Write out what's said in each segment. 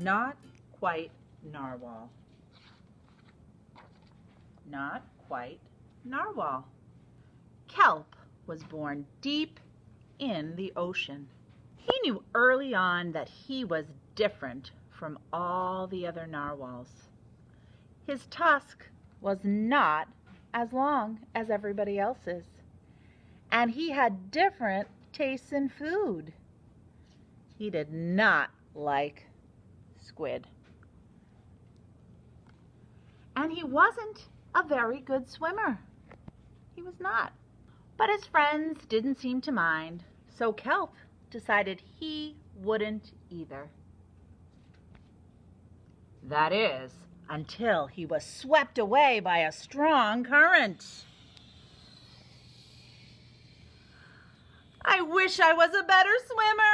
Not quite narwhal. Not quite narwhal. Kelp was born deep in the ocean. He knew early on that he was different from all the other narwhals. His tusk was not as long as everybody else's, and he had different tastes in food. He did not like squid. And he wasn't a very good swimmer. He was not. But his friends didn't seem to mind, so Kelp decided he wouldn't either. That is, until he was swept away by a strong current. I wish I was a better swimmer!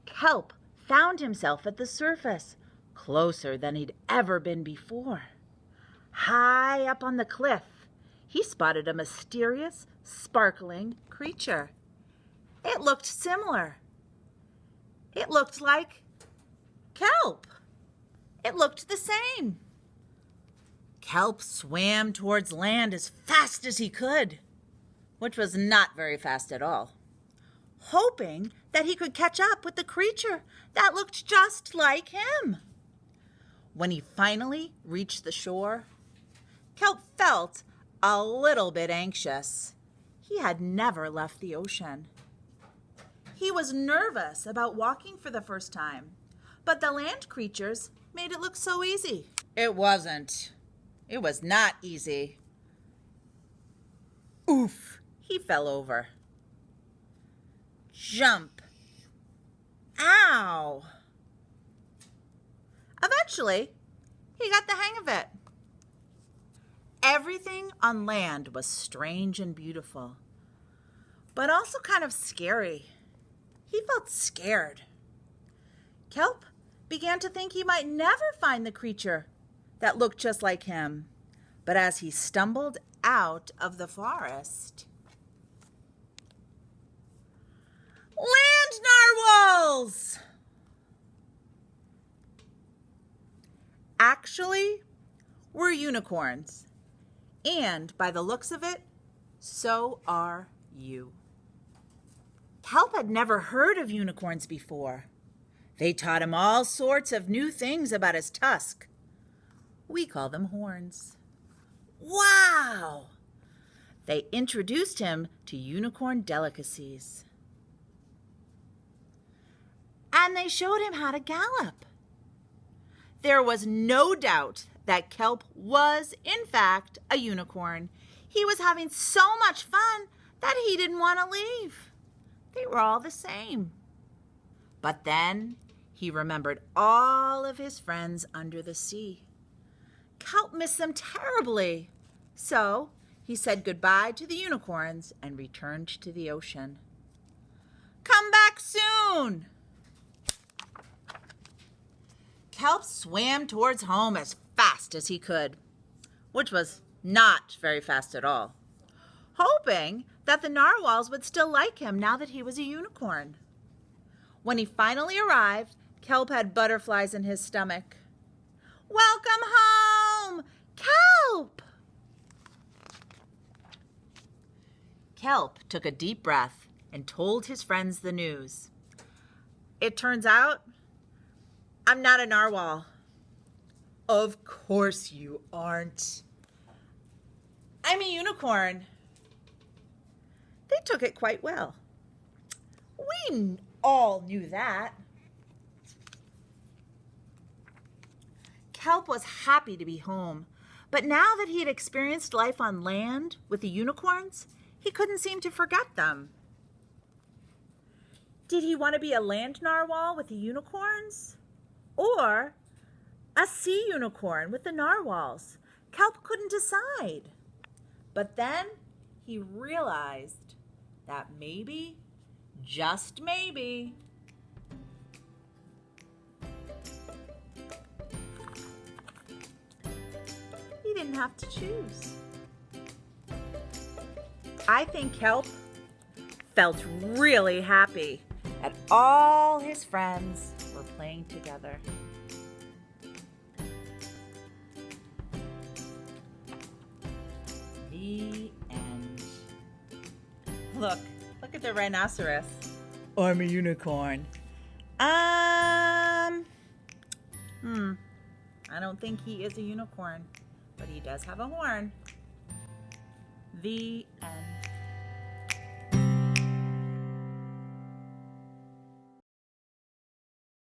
Kelp found himself at the surface, closer than he'd ever been before. High up on the cliff, he spotted a mysterious, sparkling creature. It looked similar. It looked like Kelp. It looked the same. Kelp swam towards land as fast as he could, which was not very fast at all, hoping that he could catch up with the creature that looked just like him. When he finally reached the shore, Kelp felt a little bit anxious. He had never left the ocean. He was nervous about walking for the first time, but the land creatures made it look so easy. It wasn't. It was not easy. Oof, he fell over. Jump. Ow. Eventually, he got the hang of it. Everything on land was strange and beautiful, but also kind of scary. He felt scared. Kelp began to think he might never find the creature that looked just like him. But as he stumbled out of the forest, land narwhals! Actually, we're unicorns. And by the looks of it, so are you. Kelp had never heard of unicorns before. They taught him all sorts of new things about his tusk. We call them horns. Wow! They introduced him to unicorn delicacies. And they showed him how to gallop. There was no doubt that Kelp was, in fact, a unicorn. He was having so much fun that he didn't want to leave. They were all the same. But then he remembered all of his friends under the sea. Kelp missed them terribly. So he said goodbye to the unicorns and returned to the ocean. Come back soon! Kelp swam towards home as fast as he could, which was not very fast at all, hoping that the narwhals would still like him now that he was a unicorn. When he finally arrived, Kelp had butterflies in his stomach. Welcome home, Kelp! Kelp took a deep breath and told his friends the news. It turns out, I'm not a narwhal. Of course you aren't. I'm a unicorn. They took it quite well. We all knew that. Kelp was happy to be home, but now that he had experienced life on land with the unicorns, he couldn't seem to forget them. Did he want to be a land narwhal with the unicorns? Or a sea unicorn with the narwhals? Kelp couldn't decide. But then he realized that maybe, just maybe, he didn't have to choose. I think Kelp felt really happy at all his friends were playing together. The end. Look at the rhinoceros. I'm a unicorn. I don't think he is a unicorn, but he does have a horn. The end.